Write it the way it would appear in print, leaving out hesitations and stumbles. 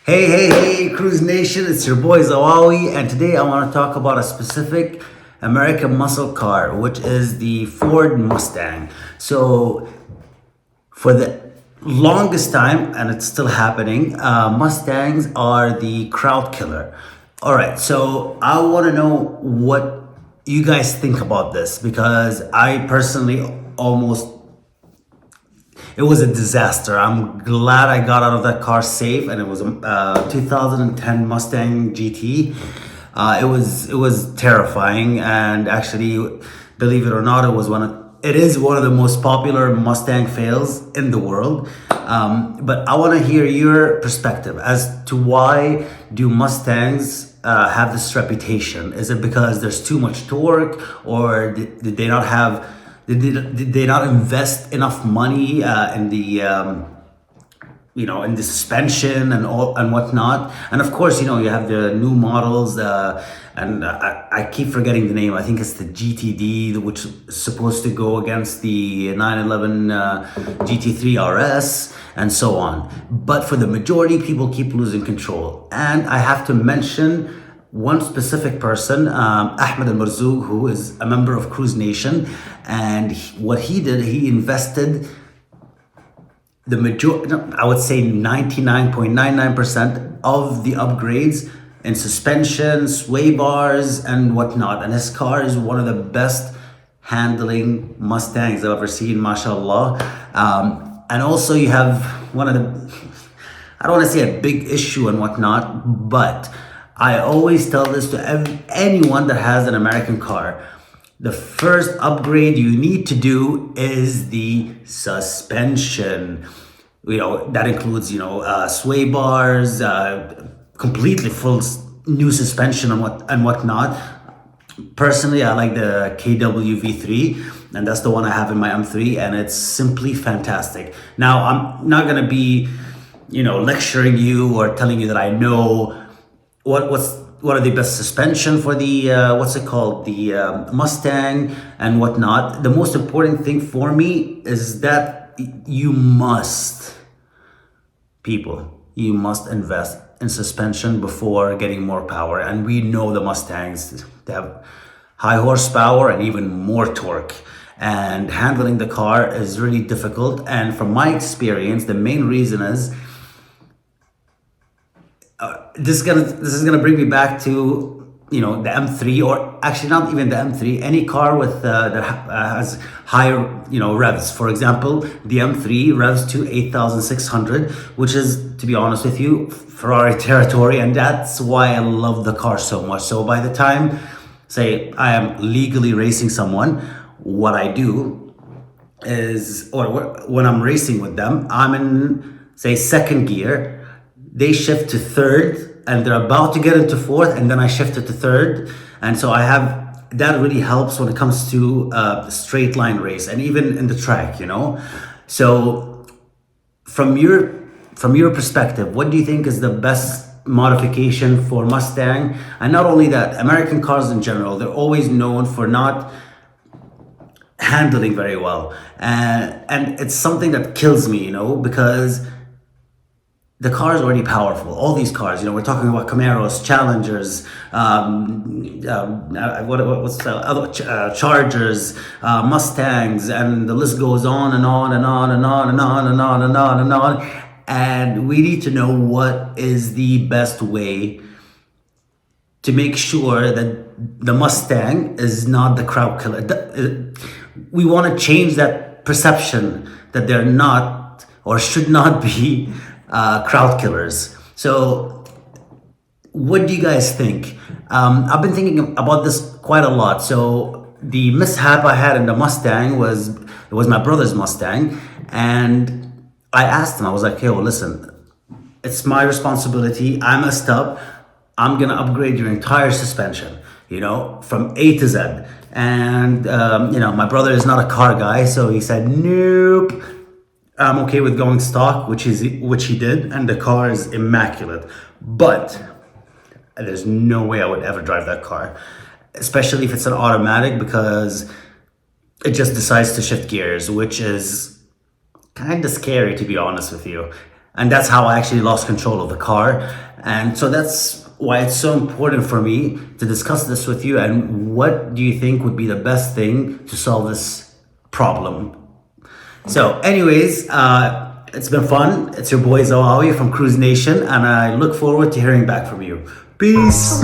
Hey, Cruise Nation, it's your boy Zawawi, and today I want to talk about a specific American muscle car, which is the Ford Mustang. So, for the longest time, and it's still happening, Mustangs are the crowd killer. All right, so I want to know what you guys think about this because I personally it was a disaster. I'm glad I got out of that car safe, and it was a 2010 Mustang GT. It was terrifying, and actually, believe it or not, it is one of the most popular Mustang fails in the world. But I want to hear your perspective as to why do Mustangs have this reputation? Is it because there's too much torque, or did they not have? Did they not invest enough money in in the suspension and whatnot? And of course, you have the new models, and I keep forgetting the name. I think it's the GTD, which is supposed to go against the 911 GT3 RS and so on. But for the majority, people keep losing control. And I have to mention one specific person, Ahmed Al-Marzouk, who is a member of Cruise Nation, and what he did, he invested the majority, I would say 99.99% of the upgrades in suspension, sway bars, and whatnot. And his car is one of the best handling Mustangs I've ever seen, mashallah. And also you have one of the, I don't want to say a big issue and whatnot, but I always tell this to anyone that has an American car. The first upgrade you need to do is the suspension. That includes, sway bars, completely full new suspension and whatnot. Personally, I like the KW V3, and that's the one I have in my M3, and it's simply fantastic. Now, I'm not gonna be, lecturing you or telling you that I know what are the best suspension for the the Mustang and whatnot. The most important thing for me is that you must invest in suspension before getting more power. And we know the Mustangs, they have high horsepower and even more torque, and handling the car is really difficult. And from my experience, the main reason is this is gonna bring me back to the M3, or actually not even the M3, any car with that has higher revs. For example, the M3 revs to 8,600, which is, to be honest with you, Ferrari territory, and that's why I love the car so much. So by the time, say, I am legally racing someone, what I do is, or when I'm racing with them, I'm in, say, second gear. They shift to third, and they're about to get into fourth, and then I shifted to third. And so that really helps when it comes to straight line race, and even in the track, So from your perspective, what do you think is the best modification for Mustang? And not only that, American cars in general, they're always known for not handling very well. And it's something that kills me, because the car is already powerful. All these cars, we're talking about Camaros, Challengers, Chargers, Mustangs, and the list goes on and on and on and on and on and on and on and on. And we need to know what is the best way to make sure that the Mustang is not the crowd killer. We want to change that perception that they're not or should not be crowd killers. So what do you guys think? I've been thinking about this quite a lot. So the mishap I had in the Mustang was my brother's Mustang, and I asked him, I was like, hey, well, listen, it's my responsibility. I messed up. I'm gonna upgrade your entire suspension, from A to Z. And my brother is not a car guy, so he said, nope, I'm okay with going stock, which he did, and the car is immaculate. But there's no way I would ever drive that car, especially if it's an automatic, because it just decides to shift gears, which is kind of scary, to be honest with you. And that's how I actually lost control of the car. And so that's why it's so important for me to discuss this with you. And what do you think would be the best thing to solve this problem? So anyways, it's been fun. It's your boy Zawawi from Cruise Nation, and I look forward to hearing back from you. Peace.